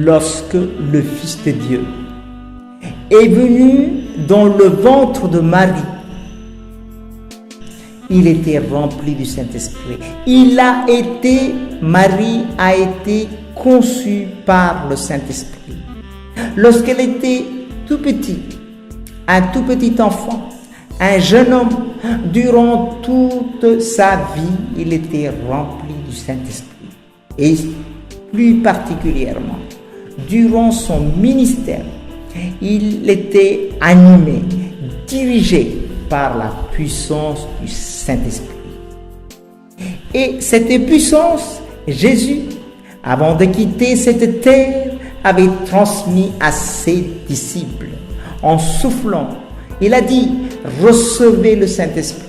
lorsque le Fils de Dieu est venu dans le ventre de Marie. Il était rempli du Saint-Esprit. Marie a été conçue par le Saint-Esprit. Lorsqu'elle était tout petit, un tout petit enfant, un jeune homme, durant toute sa vie, il était rempli du Saint-Esprit. Et plus particulièrement, durant son ministère, il était animé, dirigé par la puissance du Saint-Esprit. Et cette puissance, Jésus, avant de quitter cette terre, avait transmis à ses disciples. En soufflant, il a dit « Recevez le Saint-Esprit ».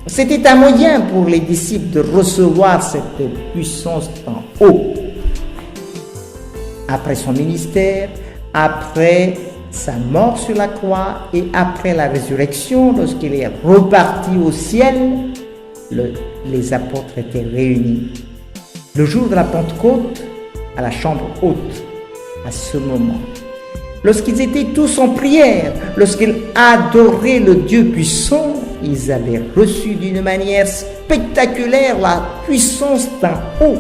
C'était un moyen pour les disciples de recevoir cette puissance d'en haut. Après son ministère, après sa mort sur la croix et après la résurrection, lorsqu'il est reparti au ciel, les apôtres étaient réunis. Le jour de la Pentecôte, à la chambre haute, à ce moment, lorsqu'ils étaient tous en prière, lorsqu'ils adoraient le Dieu puissant, ils avaient reçu d'une manière spectaculaire la puissance d'en haut.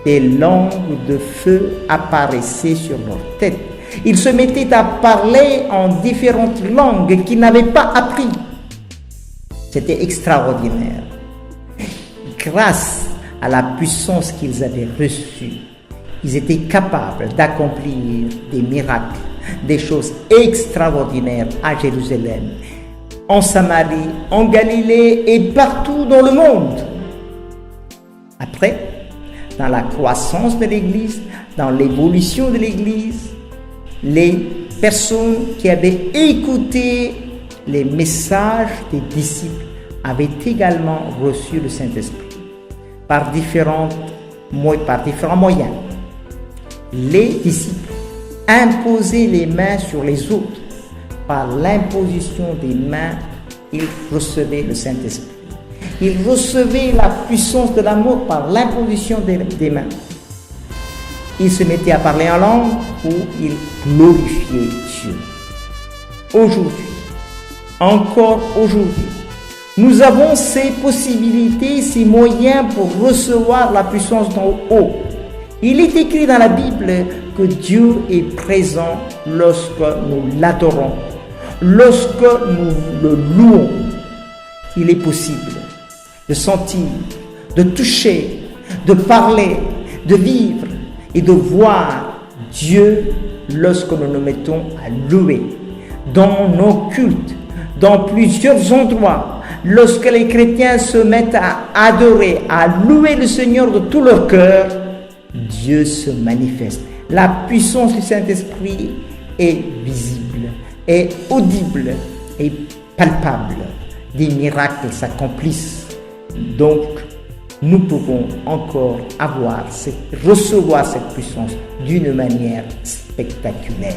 Des langues de feu apparaissaient sur leur tête. Ils se mettaient à parler en différentes langues qu'ils n'avaient pas appris. C'était extraordinaire. Grâce à la puissance qu'ils avaient reçue, ils étaient capables d'accomplir des miracles, des choses extraordinaires à Jérusalem, en Samarie, en Galilée et partout dans le monde. Après, dans la croissance de l'Église, dans l'évolution de l'Église, les personnes qui avaient écouté les messages des disciples avaient également reçu le Saint-Esprit par différents moyens. Les disciples imposaient les mains sur les autres. Par l'imposition des mains, ils recevaient le Saint-Esprit. Ils recevaient la puissance de l'amour par l'imposition des mains. Ils se mettaient à parler en langue où ils glorifiaient Dieu. Aujourd'hui, encore aujourd'hui, nous avons ces possibilités, ces moyens pour recevoir la puissance d'en haut. Il est écrit dans la Bible que Dieu est présent lorsque nous l'adorons, lorsque nous le louons. Il est possible de sentir, de toucher, de parler, de vivre et de voir Dieu lorsque nous nous mettons à louer dans nos cultes, dans plusieurs endroits. Lorsque les chrétiens se mettent à adorer, à louer le Seigneur de tout leur cœur, Dieu se manifeste. La puissance du Saint-Esprit est visible, est audible, est palpable. Des miracles s'accomplissent. Donc, nous pouvons encore recevoir cette puissance d'une manière spectaculaire.